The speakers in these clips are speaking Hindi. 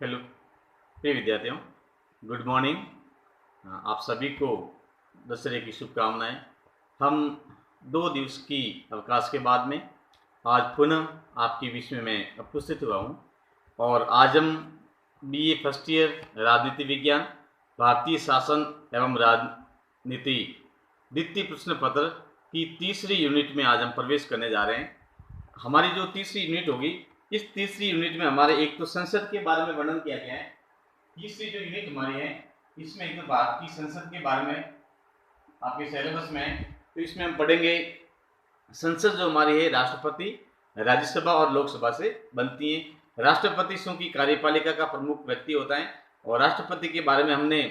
हेलो प्रिय विद्यार्थियों, गुड मॉर्निंग। आप सभी को दशहरे की शुभकामनाएं। हम 2 दिवस की अवकाश के बाद में आज पुनः आपके बीच में मैं उपस्थित हुआ हूं और आज हम बीए फर्स्ट ईयर राजनीति विज्ञान भारतीय शासन एवं राजनीति द्वितीय प्रश्न पत्र की तीसरी यूनिट में आज हम प्रवेश करने जा रहे हैं। हमारी जो तीसरी यूनिट होगी, इस तीसरी यूनिट में हमारे एक तो संसद के बारे में वर्णन किया गया है। तीसरी जो यूनिट हमारी है इसमें एक तो भारतीय संसद के बारे में आपके सिलेबस में है। तो इसमें हम पढ़ेंगे संसद जो हमारी है राष्ट्रपति, राज्यसभा और लोकसभा से बनती है। राष्ट्रपति संघ की कार्यपालिका का प्रमुख व्यक्ति होता है और राष्ट्रपति के बारे में हमने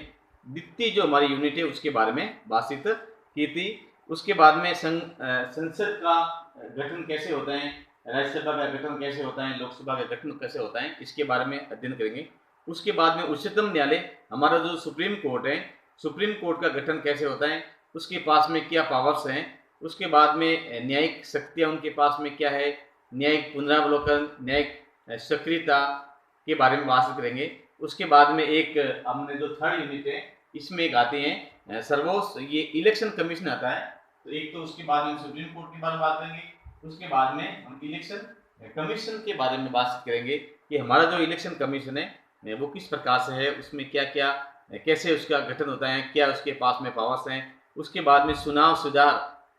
द्वितीय जो हमारी यूनिट है उसके बारे में बातचीत की थी। उसके बाद में संसद का गठन कैसे होता है, राज्यसभा का गठन कैसे होता है, लोकसभा का गठन कैसे होता है, इसके बारे में अध्ययन करेंगे। उसके बाद में उच्चतम न्यायालय हमारा जो सुप्रीम कोर्ट है, सुप्रीम कोर्ट का गठन कैसे होता है, उसके पास में क्या पावर्स हैं। उसके बाद में न्यायिक शक्तियाँ उनके पास में क्या है, न्यायिक पुनरावलोकन, न्यायिक सक्रियता के बारे में बात करेंगे। उसके बाद में एक हमने जो थर्ड यूनिट है इसमें एक आते हैं सर्वोच्च, ये इलेक्शन कमीशन आता है। तो एक तो उसके बाद में सुप्रीम कोर्ट के बारे में बात करेंगे। उसके बाद में हम इलेक्शन कमीशन के बारे में बात करेंगे कि हमारा जो इलेक्शन कमीशन है वो किस प्रकार से है, उसमें क्या क्या कैसे उसका गठन होता है, क्या उसके पास में पावर्स हैं। उसके बाद में चुनाव सुधार,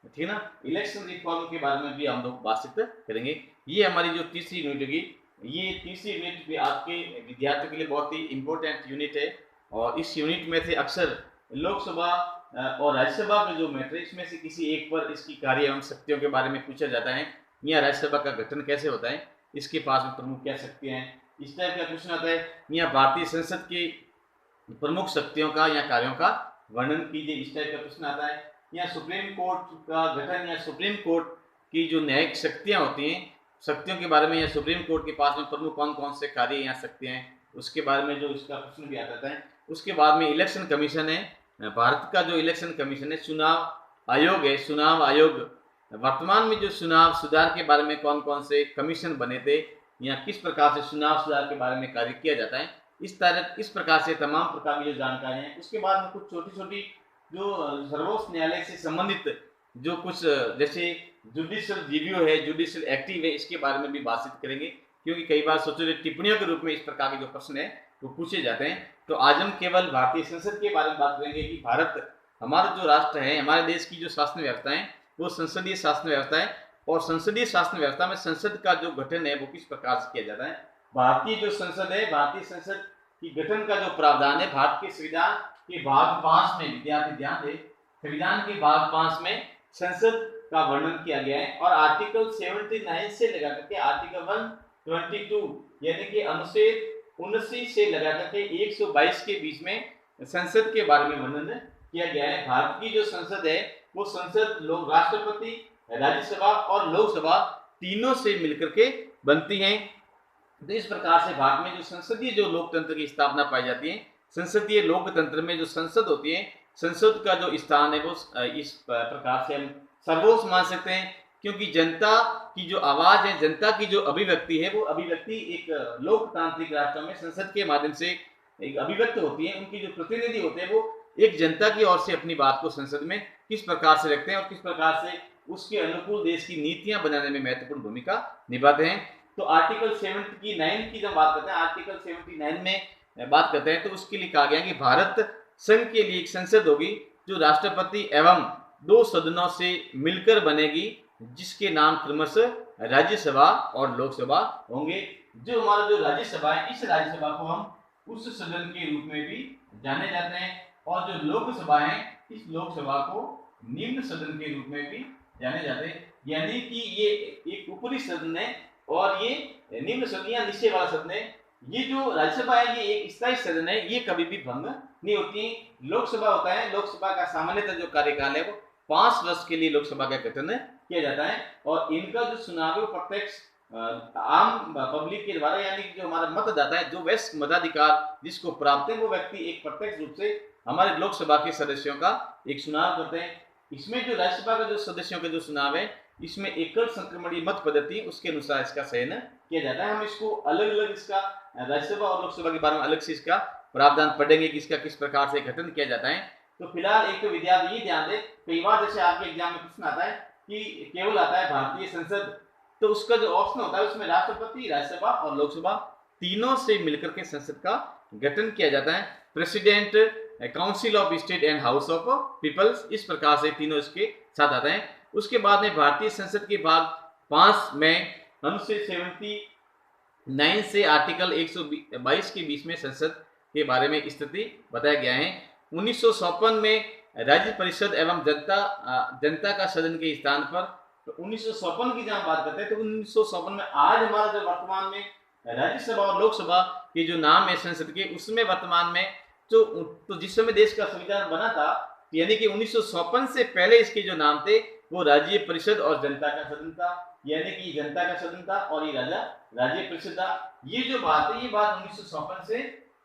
ठीक है ना, इलेक्शन रिफॉर्म के बारे में भी हम लोग बातचीत करेंगे। ये हमारी जो तीसरी यूनिट होगी, ये तीसरी यूनिट भी आपके विद्यार्थियों के लिए बहुत ही इंपॉर्टेंट यूनिट है और इस यूनिट में से अक्सर लोकसभा और राज्यसभा में जो मैटर इसमें से किसी एक पर इसकी कार्य एवं शक्तियों के बारे में पूछा जाता है, या राज्यसभा का गठन कैसे होता है, इसके पास में प्रमुख क्या शक्तियां हैं, इस टाइप का क्वेश्चन आता है। या भारतीय संसद की प्रमुख शक्तियों का या कार्यों का वर्णन कीजिए, इस टाइप का प्रश्न आता है। या सुप्रीम कोर्ट का गठन या सुप्रीम कोर्ट की जो न्यायिक शक्तियां होती हैं, शक्तियों के बारे में, या सुप्रीम कोर्ट के पास में प्रमुख कौन कौन से कार्य या शक्तियां हैं, उसके बारे में जो इसका प्रश्न भी आता है। उसके बाद में इलेक्शन कमीशन है, भारत का जो इलेक्शन कमीशन है, चुनाव आयोग है, चुनाव आयोग वर्तमान में जो चुनाव सुधार के बारे में कौन कौन से कमीशन बने थे या किस प्रकार से चुनाव सुधार के बारे में कार्य किया जाता है, इस प्रकार से तमाम प्रकार की जो जानकारी है। उसके बाद में कुछ छोटी छोटी जो सर्वोच्च न्यायालय से संबंधित जो कुछ जैसे जुडिशियल रिव्यू है, जुडिशियल एक्टिव है, इसके बारे में भी बातचीत करेंगे, क्योंकि कई बार सोचो टिप्पणियों के रूप में इस प्रकार के जो प्रश्न है वो पूछे जाते हैं। तो आज हम केवल भारतीय संसद के बारे में बात करेंगे कि भारत हमारा जो राष्ट्र है, हमारे देश की जो शासन व्यवस्था है वो संसदीय शासन व्यवस्था है और संसदीय शासन व्यवस्था में संसद का जो गठन है वो किस प्रकार से किया जाता है। भारतीय जो संसद है, भारतीय संसद की गठन का जो प्रावधान है भारत के संविधान के भाग 5 में, विद्यार्थी ध्यान दें, संविधान के भाग 5 में संसद का वर्णन किया गया है और आर्टिकल 79 से लगा करके आर्टिकल 122 यानी कि अनुच्छेद 79 से लगा करके 122 के बीच में संसद के बारे में वर्णन किया गया है। भारत की जो संसद है वो संसद लोग राष्ट्रपति, राज्यसभा और लोकसभा तीनों से मिलकर के बनती हैं। तो इस प्रकार से भारत में जो संसदीय जो लोकतंत्र की स्थापना पाई जाती है, संसदीय लोकतंत्र में जो संसद होती है, संसद का जो स्थान है वो इस प्रकार से हम सर्वोच्च मान सकते हैं, क्योंकि जनता की जो आवाज है, जनता की जो अभिव्यक्ति है, वो अभिव्यक्ति एक लोकतांत्रिक राष्ट्रों में संसद के माध्यम से एक अभिव्यक्त होती है। उनकी जो प्रतिनिधि होते हैं वो एक जनता की ओर से अपनी बात को संसद में किस प्रकार से रखते हैं और किस प्रकार से उसके अनुकूल देश की नीतियां बनाने में महत्वपूर्ण भूमिका निभाते हैं। तो आर्टिकल 79 की जब बात करते हैं, आर्टिकल 79 में बात करते हैं तो उसके लिए कहा गया कि भारत संघ के लिए एक संसद होगी जो राष्ट्रपति एवं 2 सदनों से मिलकर बनेगी, जिसके नाम क्रमशः राज्यसभा और लोकसभा होंगे। जो हमारा जो राज्यसभा है, इस राज्यसभा को हम उस सदन के रूप में भी जाने जाते हैं और जो लोकसभा है, इस लोकसभा को निम्न सदन के रूप में भी जाने जाते हैं। यानी कि ये एक ऊपरी सदन है और ये निम्न सदन या नीचे वाला सदन है। ये जो राज्यसभा है ये एक स्थायी सदन है, ये कभी भी भंग नहीं होती। लोकसभा होता है, लोकसभा का सामान्यतः जो कार्यकाल है वो 5 वर्ष के लिए लोकसभा का गठन किया जाता है और इनका जो चुनाव है वो प्रत्यक्ष आम पब्लिक के द्वारा, यानी जो हमारा मतदाता है, जो वैश्विक मताधिकार जिसको प्राप्त है, वो व्यक्ति एक प्रत्यक्ष रूप से हमारे लोकसभा के सदस्यों का एक चुनाव करते हैं। इसमें जो राज्यसभा के जो सदस्यों के जो चुनाव है, इसमें एकल संक्रमणीय मत पद्धति उसके अनुसार इसका चयन किया जाता है। हम इसको अलग अलग इसका राज्यसभा और लोकसभा के बारे में अलग से इसका प्रावधान पढ़ेंगे कि इसका किस प्रकार से गठन किया जाता है। तो फिलहाल एक तो विद्यार्थी ये ध्यान दे, कई बार जैसे आपके एग्जाम में प्रश्न आता है कि केवल आता है भारतीय संसद, तो उसका जो ऑप्शन होता है उसमें राष्ट्रपति, राज्यसभा और लोकसभा तीनों से मिलकर के संसद का गठन किया जाता है। President, council of state and house of peoples, इस प्रकार से तीनों इसके साथ आते हैं। उसके बाद में भारतीय संसद के भाग 5 में अनुच्छेद 79 से आर्टिकल 122 के बीच में संसद के बारे में स्थिति बताया गया है। 1956 में राज्य परिषद एवं जनता का सदन के स्थान पर, तो 1956 की जहां बात करते हैं तो 1956 में आज हमारा जो वर्तमान में राज्यसभा और लोकसभा के जो नाम है संसद के, उसमें वर्तमान में तो जिस समय देश का संविधान बना था, यानी कि 1956 से पहले इसके जो नाम थे वो राज्य परिषद और जनता का सदन था, यानी कि जनता का सदन था और ये राज्य परिषद था। ये जो बात है ये बात 1956 से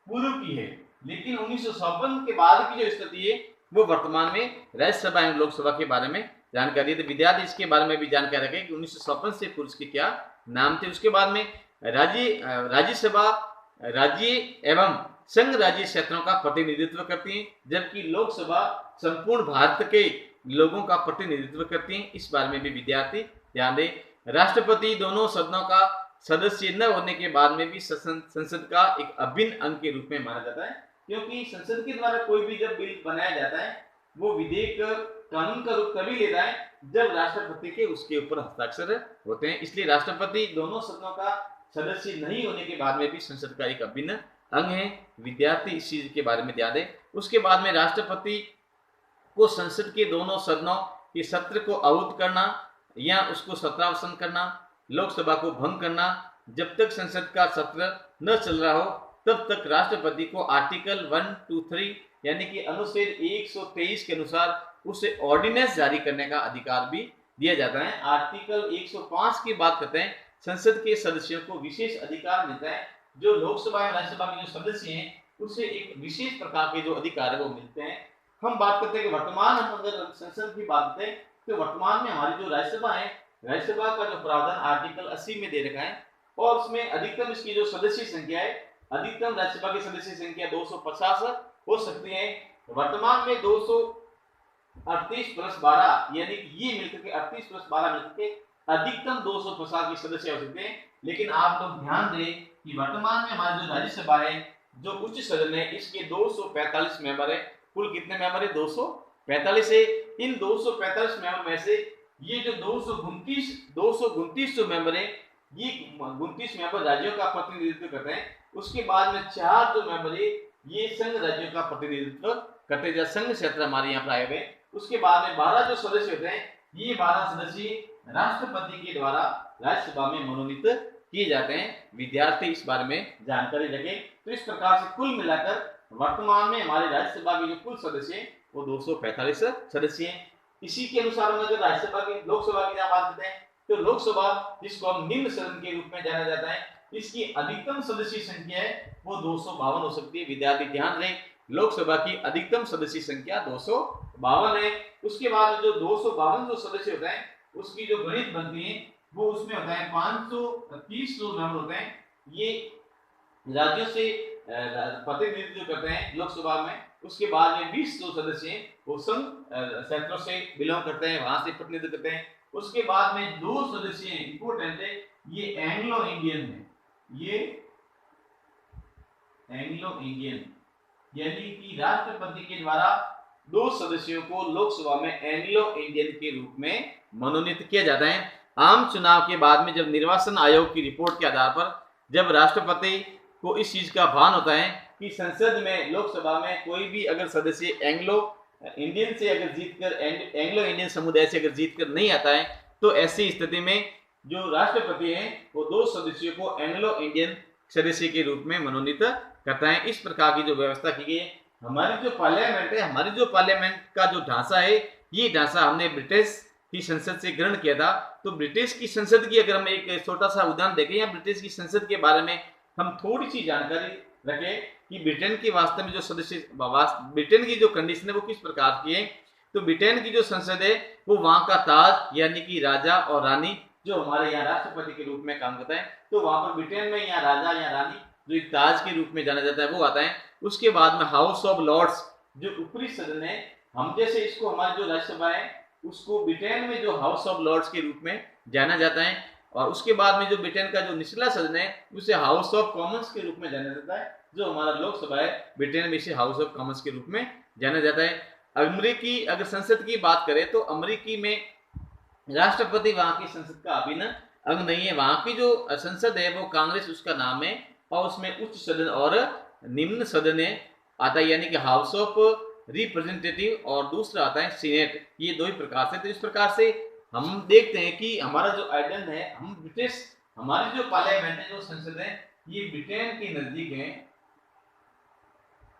पूर्व की है, लेकिन 1956 के बाद की जो स्थिति है वो वर्तमान में राज्यसभा एवं लोकसभा के बारे में जानकारी है। तो विद्यार्थी इसके बारे में भी जानकारी रखें कि 1956 से पूर्व के क्या नाम थे। उसके बाद में राज्यसभा राज्य एवं संघ राज्य क्षेत्रों का प्रतिनिधित्व करती है, जबकि लोकसभा संपूर्ण भारत के लोगों का प्रतिनिधित्व करती है। इस बारे में भी विद्यार्थी ध्यान दें। राष्ट्रपति दोनों सदनों का सदस्य न होने के बाद में भी संसद का एक अभिन्न अंग के रूप में माना जाता है, क्योंकि संसद के द्वारा कोई भी जब बिल बनाया जाता है वो विधेयक कानून का रूप तभी लेता है जब राष्ट्रपति के उसके ऊपर हस्ताक्षर होते हैं। इसलिए राष्ट्रपति दोनों सदनों का सदस्य नहीं होने के बाद में भी संसद का एक अभिन्न अंग है। विद्यार्थी इस चीज के बारे में ध्यान दें। उसके बाद में राष्ट्रपति को संसद के दोनों सदनों के सत्र को आहूत करना या उसको सत्रावसान करना, लोकसभा को भंग करना, जब तक संसद का सत्र न चल रहा हो तब तक राष्ट्रपति को आर्टिकल 123 यानी कि अनुच्छेद 123 के अनुसार उसे ऑर्डिनेंस जारी करने का अधिकार भी दिया जाता है। आर्टिकल 105 की बात करते हैं, संसद के सदस्यों को विशेष अधिकार मिलता है। जो लोकसभा और राज्यसभा के जो सदस्य हैं उसे एक विशेष प्रकार के जो अधिकार है वो मिलते हैं। हम बात करते हैं कि वर्तमान हम अगर संसद की बात करते हैं तो वर्तमान में हमारी जो राज्यसभा है, राज्यसभा का जो प्रावधान आर्टिकल 80 में दे रखा है और उसमें अधिकतम इसकी जो सदस्य संख्या है, अधिकतम राज्यसभा की सदस्य संख्या 250 हो सकती है। वर्तमान में 238 प्लस 12 यानी कि ये मिलकर के 38 प्लस 12 मिलकर के अधिकतम 250 के सदस्य हो सकते हैं। लेकिन आप लोग ध्यान दें कि वर्तमान में हमारी जो राज्यसभा है, जो उच्च सदन है, इसके 245 मेंबर है। कुल कितने मेंबर है? 245 है। इन 245 मेंबर में से ये जो 229 जो मेंबर है, ये 29 मेंबर राज्यों का प्रतिनिधित्व करते हैं। उसके बाद में 4 जो मेंबर है ये संघ राज्यों का प्रतिनिधित्व करते हैं, संघ क्षेत्र हमारे यहाँ पर आए हुए। उसके बाद में 12 जो सदस्य होते हैं, ये 12 सदस्य राष्ट्रपति के द्वारा राज्यसभा में मनोनीत किए जाते हैं। विद्यार्थी इस बारे में जानकारी रखें। तो इस प्रकार से कुल मिलाकर वर्तमान में हमारे राज्यसभा के जो कुल सदस्य हैं वो 245 सदस्य हैं। इसी के अनुसार हम अगर राज्यसभा की लोकसभा की बात करते हैं तो लोकसभा जिसको हम निम्न सदन के रूप में जाना जाता है, इसकी अधिकतम सदस्य संख्या है वो 252 हो सकती है। विद्यार्थी ध्यान दें, लोकसभा की अधिकतम सदस्य संख्या 252 है। उसके बाद जो 252 जो सदस्य होते हैं उसकी जो गणित बनती है वो उसमें होता है 530 जो मेंबर होते हैं, ये राज्यों से प्रतिनिधित्व करते हैं लोकसभा में। उसके बाद में 20 जो सदस्य हैं वो संघ क्षेत्रों से बिलोंग करते हैं, वहां से प्रतिनिधित्व करते हैं। उसके बाद में 2 सदस्य इंपोर्टेंट है, ये एंग्लो इंडियन है, ये एंग्लो इंडियन यानी कि राष्ट्रपति के द्वारा 2 सदस्यों को लोकसभा में एंग्लो इंडियन के रूप में मनोनीत किया जाता है। आम चुनाव के बाद में जब निर्वाचन आयोग की रिपोर्ट के आधार पर जब राष्ट्रपति को इस चीज का भान होता है कि संसद में, लोकसभा में कोई भी अगर सदस्य एंग्लो इंडियन से अगर जीतकर, एंग्लो इंडियन समुदाय से अगर जीतकर नहीं आता है, तो ऐसी स्थिति में जो राष्ट्रपति है वो 2 सदस्यों को एंग्लो इंडियन सदस्य के रूप में मनोनीत करता है। इस प्रकार की जो व्यवस्था की गई है। हमारी जो पार्लियामेंट है, हमारी जो पार्लियामेंट का जो ढांचा है, ये ढांचा हमने ब्रिटिश की संसद से ग्रहण किया था। तो ब्रिटिश की संसद की अगर हम एक छोटा सा उदाहरण देखें या ब्रिटिश की संसद के बारे में हम थोड़ी सी जानकारी रखें कि ब्रिटेन की वास्तव में जो सदस्य, ब्रिटेन की जो कंडीशन है वो किस प्रकार की है। तो ब्रिटेन की जो संसद है वो वहां का ताज यानी कि राजा और रानी जो हमारे यहाँ राष्ट्रपति के रूप में काम करता है। तो वहां पर ब्रिटेन में यहाँ राजा या रानी जो एक ताज के रूप में जाना जाता है वो आता है। उसके बाद में हाउस ऑफ लॉर्ड्स जो ऊपरी सदन है, हम जैसे इसको हमारी जो राज्यसभा है उसको ब्रिटेन में जो हाउस ऑफ लॉर्ड्स के रूप में जाना जाता है। और उसके बाद में जो ब्रिटेन का जो निचला सदन है उसे हाउस ऑफ कॉमन्स के रूप में जाना जाता है। जो हमारा लोकसभा है ब्रिटेन में इसे हाउस ऑफ कॉमन्स के रूप में जाना जाता है। अमेरिकी अगर संसद की बात करें तो अमेरिकी में राष्ट्रपति वहां की संसद का अभिन्न अंग नहीं है। वहां की जो संसद है वो कांग्रेस उसका नाम है, और उसमें उच्च सदन और निम्न सदन आता है, यानी कि हाउस ऑफ रिप्रेजेंटेटिव और दूसरा आता है सीनेट। ये दो ही प्रकार से। तो इस प्रकार से हम देखते हैं कि हमारा जो आइडन है, हम ब्रिटिश हमारी जो पार्लियामेंट है, जो संसद है, ये ब्रिटेन के नजदीक है,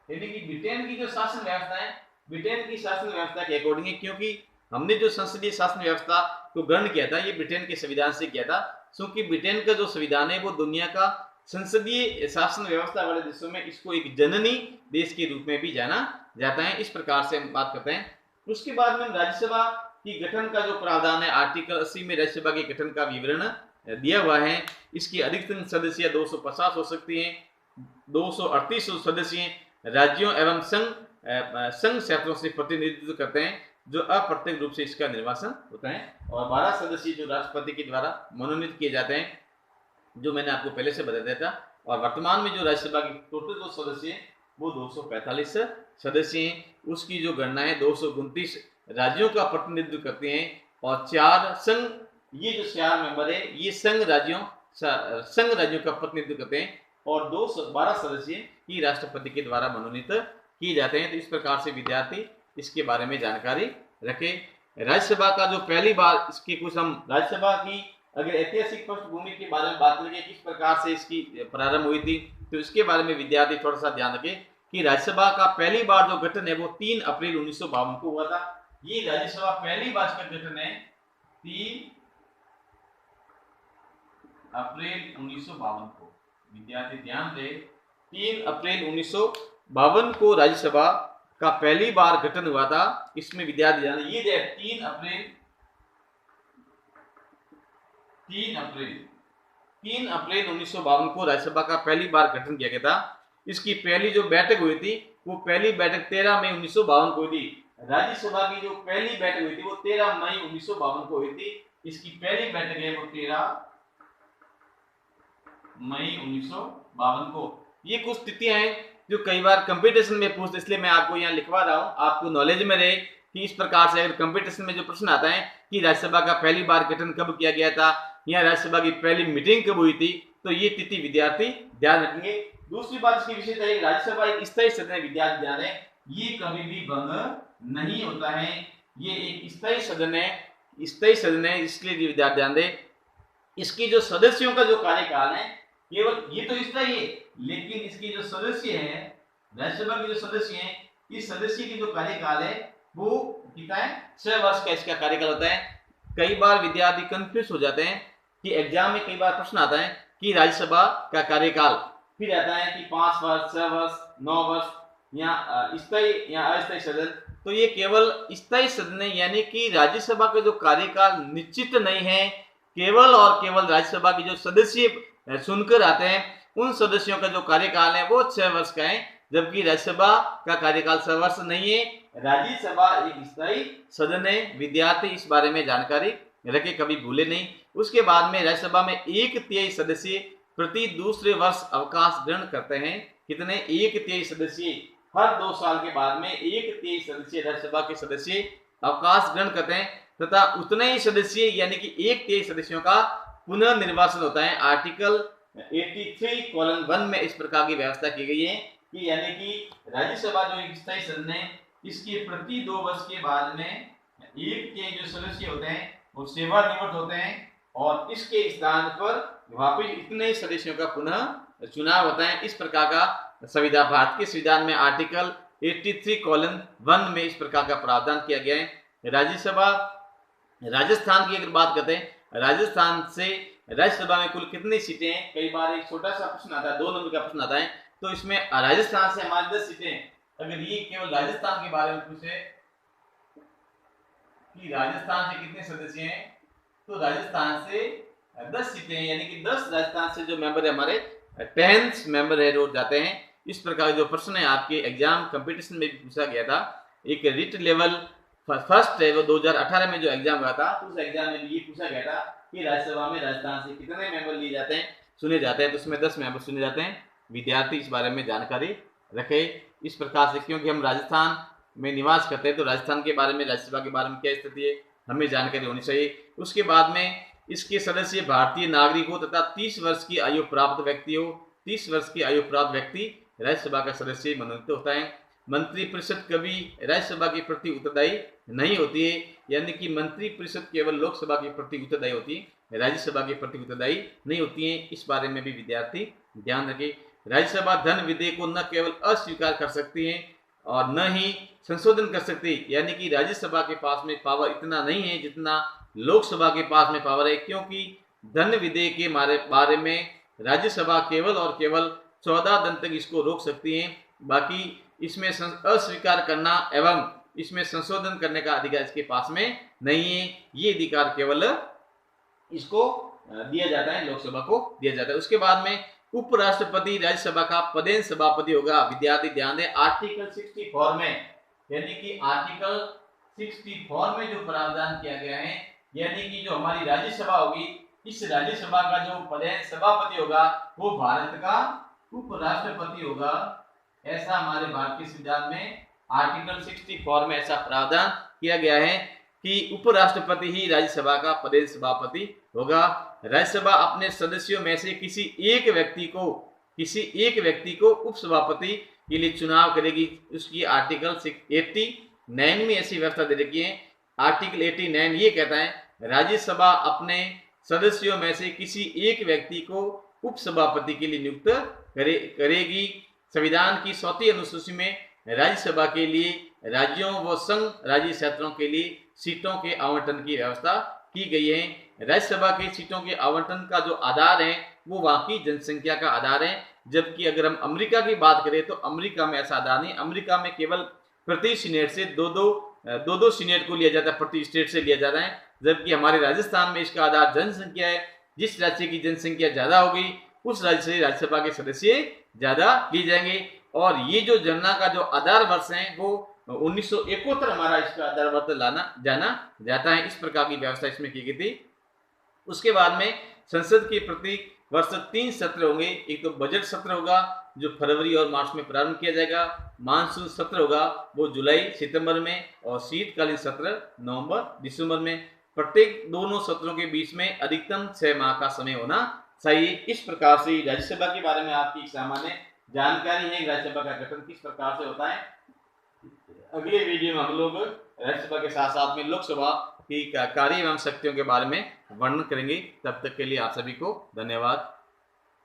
यानी कि ब्रिटेन की जो शासन व्यवस्था है ब्रिटेन की शासन व्यवस्था के अकॉर्डिंग है। क्योंकि हमने जो संसदीय शासन व्यवस्था को ग्रहण किया था ये ब्रिटेन के संविधान से किया था, क्योंकि ब्रिटेन का जो संविधान है वो दुनिया का संसदीय शासन व्यवस्था वाले देशों में इसको एक जननी देश के रूप में भी जाना जाता है। इस प्रकार से हम बात करते हैं। उसके बाद में राज्यसभा की गठन का जो प्रावधान है आर्टिकल 80 में राज्यसभा के गठन का विवरण दिया हुआ है। इसकी अधिकतम सदस्य 250 हो सकती हैं। 238 सदस्य राज्यों एवं संघ क्षेत्रों से प्रतिनिधित्व करते हैं, जो अप्रत्यक्ष रूप से इसका निर्वाचन होता है। और 12 सदस्य जो राष्ट्रपति के द्वारा मनोनीत किए जाते हैं, जो मैंने आपको पहले से बता दिया था। और वर्तमान में जो राज्यसभा की टोटल जो सदस्य हैं वो 245 सदस्य हैं। उसकी जो गणना है 229 राज्यों का प्रतिनिधित्व करते हैं, और 4 संघ, ये जो 4 मेंबर है ये संघ राज्यों का प्रतिनिधित्व करते हैं, और 12 सदस्य ही राष्ट्रपति के द्वारा मनोनीत किए जाते हैं। तो इस प्रकार से विद्यार्थी इसके बारे में जानकारी रखे। राज्यसभा का जो पहली बार इसके कुछ हम राज्यसभा की अगर ऐतिहासिक पृष्ठभूमि के बारे में बात करेंगे, किस प्रकार से इसकी प्रारंभ हुई थी, तो इसके बारे में विद्यार्थी थोड़ा सा ध्यान रखें कि राज्यसभा का पहली बार जो गठन है वो 3 अप्रैल 1952 को हुआ था। ये राज्यसभा पहली बार का गठन है 3 अप्रैल 1952 को। विद्यार्थी ध्यान दे, 3 अप्रैल 1952 को राज्यसभा का पहली बार गठन हुआ था। इसमें विद्यार्थी ध्यान, ये 3 अप्रैल 1952 को राज्यसभा का पहली बार गठन किया गया था। इसकी पहली जो बैठक हुई थी वो पहली बैठक 13 मई 1952 को हुई थी। राज्यसभा की जो पहली बैठक हुई थी वो 13 मई 1952 को हुई थी। इसकी पहली बैठक है वो 13 मई 1952 को। ये कुछ तिथियां हैं जो कई बार कंपटीशन में पूछते, इसलिए मैं आपको यहाँ लिखवा रहा हूँ, आपको नॉलेज में रहे कि इस प्रकार से अगर कंपटीशन में जो प्रश्न आता है कि राज्यसभा का पहली बार गठन कब किया गया था या राज्यसभा की पहली मीटिंग कब हुई थी, तो ये तिथि विद्यार्थी ध्यान रखेंगे। दूसरी बात इसकी विशेषता है, राज्यसभा एक स्थायी सदन है। विद्यार्थी ध्यान है, ये कभी भी भंग नहीं होता है। ये एक स्थायी सदन है, इसलिए विद्यार्थी ध्यान दे। इसकी जो सदस्यों का जो कार्यकाल है केवल ये तो स्थायी है, लेकिन इसके जो सदस्य हैं राज्यसभा के जो सदस्य हैं, इस सदस्य की जो कार्यकाल है वो कितना है, 6 वर्ष का इसका कार्यकाल होता है। कई बार विद्यार्थी कंफ्यूज हो जाते हैं कि एग्जाम में कई बार प्रश्न आता है कि राज्यसभा का कार्यकाल फिर आता है कि 5 वर्ष, 6 वर्ष, 9 वर्ष, या स्थायी या अस्थायी सदन। तो ये केवल स्थायी सदन है, यानी कि राज्यसभा का जो कार्यकाल निश्चित नहीं है। केवल और केवल राज्यसभा के जो सदस्य सुनकर आते हैं उन सदस्यों का जो कार्यकाल है वो 6 वर्ष का है, जबकि राज्यसभा का कार्यकाल 6 वर्ष नहीं है। राज्यसभा एक स्थायी सदन है। विद्यार्थी इस बारे में जानकारी रखे, कभी भूले नहीं। उसके बाद में राज्यसभा में 1/3 सदस्य प्रति दूसरे वर्ष अवकाश ग्रहण करते हैं। कितने, 1/3 सदस्य हर 2 साल के बाद में 1/3 सदस्य राज्यसभा के सदस्य अवकाश ग्रहण करते हैं, तथा उतने ही सदस्य यानी कि 1/3 सदस्यों का पुनर्निर्वाचन होता है। आर्टिकल 83:1 में इस प्रकार की व्यवस्था की गई है कि यानी कि राज्यसभा जो एक स्थायी सदन है, इसके प्रति 2 वर्ष के बाद में 1/3 जो सदस्य होते हैं वो सेवानिवृत्त होते हैं, और इसके स्थान पर वापिस इतने सदस्यों का पुनः चुनाव होता है। इस प्रकार का संविधान, भारत के संविधान में आर्टिकल 83:1 में इस प्रकार का प्रावधान किया गया है। राज्यसभा, राजस्थान की अगर बात करते हैं, राजस्थान से राज्यसभा में कुल कितनी सीटें हैं, कई बार एक छोटा सा प्रश्न आता है, 2 नंबर का प्रश्न आता है, तो इसमें राजस्थान से हमारी 10 सीटें। अगर ये केवल राजस्थान के बारे में पूछे कि राजस्थान से कितने सदस्य हैं, तो राजस्थान से 10 सीटें, यानी कि 10 राजस्थान से जो मेंबर है हमारे 10 मेंबर है वो जाते हैं। इस प्रकार जो प्रश्न है आपके एग्जाम कंपटीशन में भी पूछा गया था। एक रिट लेवल फर्स्ट है वो 2018 में जो एग्जाम हुआ था, तो उस एग्जाम में ये पूछा गया था कि राज्यसभा में राजस्थान से कितने मेंबर लिए जाते हैं, चुने जाते हैं, तो उसमें 10 मेंबर चुने जाते हैं। विद्यार्थी इस बारे में जानकारी रखे। इस प्रकार से, क्योंकि हम राजस्थान में निवास करते हैं तो राजस्थान के बारे में, राज्यसभा के बारे में क्या स्थिति है हमें जानकारी होनी चाहिए। उसके बाद में इसके सदस्य भारतीय नागरिक हो तथा 30 वर्ष की आयु प्राप्त व्यक्ति हो। 30 वर्ष की आयु प्राप्त व्यक्ति राज्यसभा का सदस्य मनोनीत होता है। मंत्रिपरिषद कभी राज्यसभा के प्रति उत्तरदायी नहीं होती है, यानी कि मंत्रिपरिषद केवल लोकसभा के प्रति उत्तरदायी होती है, राज्यसभा के प्रति उत्तरदायी नहीं होती है। इस बारे में भी विद्यार्थी ध्यान रखें। राज्यसभा धन विधेयक को न केवल अस्वीकार कर सकती है और न ही संशोधन कर सकती है, यानी कि राज्यसभा के पास में पावर इतना नहीं है जितना लोकसभा के पास में पावर है, क्योंकि धन विधेयक के बारे में राज्यसभा केवल और केवल 14 दिन तक इसको रोक सकती है। बाकी इसमें अस्वीकार करना एवं इसमें संशोधन करने का अधिकार इसके पास में नहीं है। ये अधिकार केवल इसको दिया जाता है, लोकसभा को दिया जाता है। उसके बाद में उपराष्ट्रपति राज्यसभा का पदेन सभापति होगा। विद्यार्थी ध्यान दें, आर्टिकल 64 में, यानी कि आर्टिकल 64 में जो प्रावधान किया गया है, यानी कि जो हमारी राज्यसभा होगी, इस राज्यसभा का जो पदेन सभापति होगा वो भारत का उपराष्ट्रपति होगा। ऐसा हमारे भारतीय संविधान में आर्टिकल 64 में ऐसा प्रावधान किया गया है कि उपराष्ट्रपति ही राज्यसभा का पदेन सभापति होगा। राज्यसभा अपने सदस्यों में से किसी एक व्यक्ति को उपसभापति के लिए चुनाव करेगी। उसकी आर्टिकल 89 में ऐसी व्यवस्था दे रखी है। आर्टिकल 89 ये कहता है, राज्यसभा अपने सदस्यों में से किसी एक व्यक्ति को उपसभापति के लिए नियुक्त करेगी। संविधान की 4वीं अनुसूची में राज्यसभा के लिए राज्यों व संघ राज्य क्षेत्रों के लिए सीटों के आवंटन की व्यवस्था की गई है। राज्यसभा के सीटों के आवंटन का जो आधार है वो वहां की जनसंख्या का आधार है, जबकि अगर हम अमेरिका की बात करें तो अमेरिका में ऐसा आधार नहीं। अमेरिका में केवल प्रति सीनेट से दो सीनेट को लिया जाता है, प्रति स्टेट से लिया जाता है, जबकि हमारे राजस्थान में इसका आधार जनसंख्या है। जिस राज्य की जनसंख्या ज्यादा होगी उस राज्य से राज्यसभा के सदस्य ज्यादा लिए जाएंगे। और ये जो जनना का जो आधार वर्ष है वो 1971 हमारा इसका आधार वर्ष जाना जाता है। इस प्रकार की व्यवस्था इसमें की गई थी। उसके बाद में संसद के प्रति वर्ष 3 सत्र होंगे। एक तो बजट सत्र होगा जो फरवरी और मार्च में प्रारंभ किया जाएगा, मानसून सत्र होगा वो जुलाई सितंबर में, और शीतकालीन सत्र नवंबर दिसंबर में। प्रत्येक दोनों सत्रों के बीच में अधिकतम 6 माह का समय होना चाहिए। इस प्रकार से राज्यसभा के बारे में आपकी सामान्य जानकारी है, राज्यसभा का गठन किस प्रकार से होता है। अगले वीडियो में हम लोग राज्यसभा के साथ साथ में लोकसभा की कार्य एवं शक्तियों के बारे में वर्णन करेंगे। तब तक के लिए आप सभी को धन्यवाद।